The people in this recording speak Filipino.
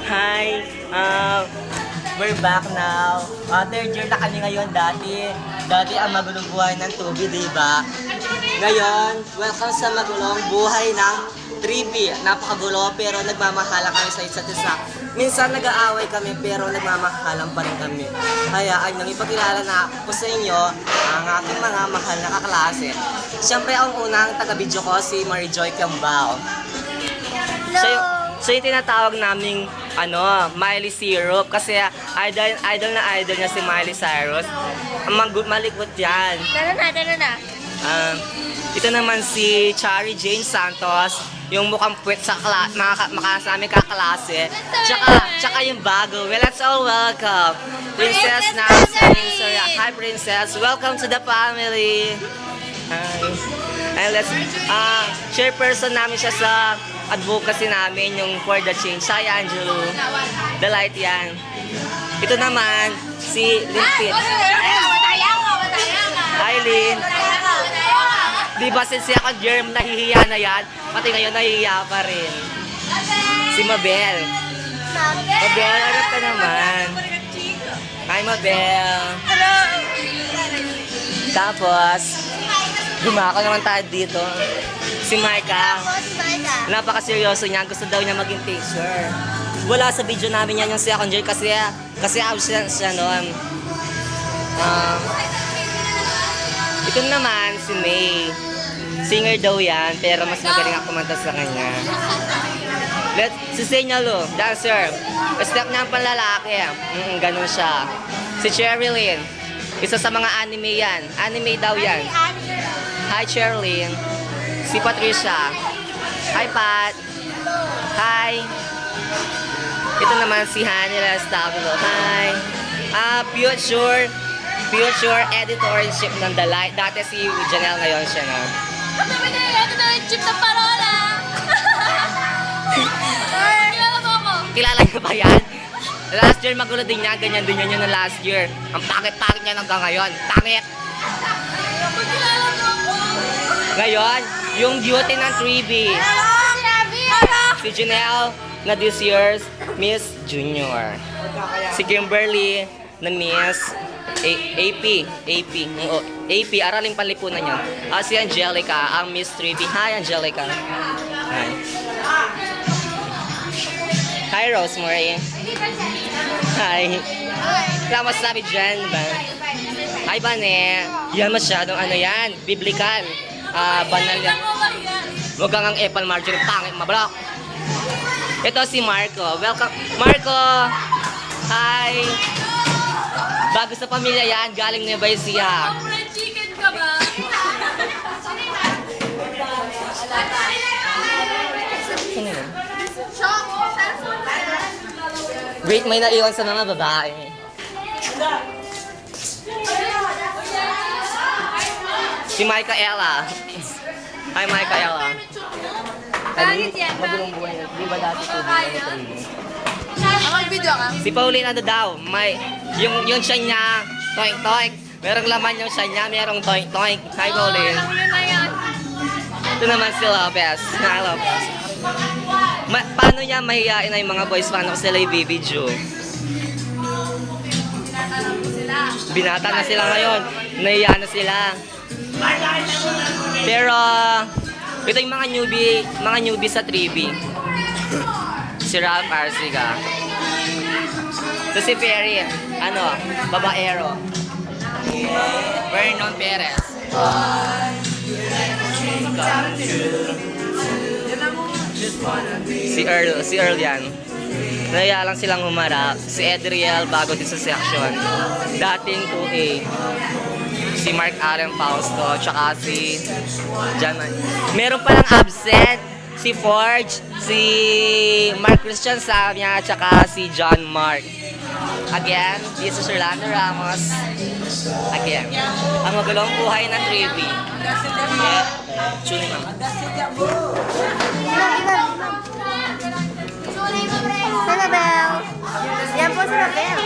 Hi, we're back now. Third year na kami ngayon dati. Dati ang magulong buhay ng Tubi, di ba? Ngayon, welcome sa magulong buhay ng 3B. Napakagulo pero nagmamahala kami sa isa't isa. Minsan nag-aaway kami pero nagmamahalan pa rin kami. Kaya ayun, ipakilala na ako sa inyo ang aking mga mahal na kaklase. Siyempre ang unang taga-video ko si Marijoy Cambao. Siya yung tinatawag naming Miley Syrup kasi idol niya si Miley Cyrus. Ang malikot yan. Tara na. Ito naman si Chari Jane Santos, yung mukhang puwet sa sa aming kaklase. Tsaka yung bago. Well, let's all welcome Princess Nancy. Hi Princess, welcome to the family. Hi. And let's chairperson namin siya sa advocacy namin, yung For the Change. Hi Angelo, the light yan. Ito naman si Linfit. Hi Lin. Di ba since second year nahihiya na yan, pati ngayon nahihiya pa rin. Si Mabel. Mabel, harap ka naman. Hi Mabel. Hello. Tapos, gumako naman tayo dito. Si Micah. Napaka-seryoso niya. Gusto daw niya maging teacher. Wala sa video namin yan yung second year kasi absent siya noon. Ito naman si May. Singer daw yan, pero mas magaling ako kumanta sa kanya. Si Senyalo, dancer. Step niya ang panlalaki. Ganun siya. Si Cherilyn. Isa sa mga anime yan. Anime daw yan. Hi Cherilyn. Si Patricia. Hi Pat. Hi. Ito naman si Hanila Stabilo. Hi. Future editorship ng The Light. Dati si Janelle, ngayon siya na. Editorship ng Parola. Kilala mo ako. Kilala niyo ba yan? Last year magulo din niya. Ganyan din yun yung last year. Ang pakit-pakit niya hanggang ngayon. Pangit. Kilala mo ako. Ngayon, yung duty ng 3B. Si Janelle na this year's Miss Junior. Si Kimberly na Miss AP, araling panlipunan yan. Si Angelica, ang Miss 3B. Hi, Angelica. Hi. Hi, Rosemary. Hi. Wala masasabi dyan ba? Hi, Bane. Yan masyadong yan, biblical. Banal yan. Huwag kang ang Epal Marjorie, pangit, mablok. Ito si Marco. Welcome, Marco. Hi. Bago sa pamilya yan, galing Nueva Ecija. Fried chicken ka ba? Wait, may naiwan sa mga babae. Si Micaela. Hi, Micaela. Bakit yan? Magulong buhay. Di ba dati ito? Mag-video ka? Si Pauline daw, may yung siya niya, toink-toink. Merong laman yung siya niya, merong toink-toink. Hi, Pauline. Yun na yan. Ito naman si Lopez. Hi, Lopez. Paano niya mahihain na yung mga boys? Paano ko sila i-video? Binata na sila ngayon. Nahiya na sila. Pero, ito yung mga newbie sa 3B. Si Ralph Arsiga. Ito si Perry, babaero. Vernon Perez. Si Earl yan. Naya lang silang humarap. Si Edriel bago din sa section. Dating 2A. Si Mark Allen Fausto, tsaka si John. Meron palang absent. Si Forge, si Mark Christian Samia, tsaka si John Mark. Again, this is Orlando Ramos. Again, ang magulong buhay ng 3B. Tuning mo. Sana Bel. Yan po si Mabel.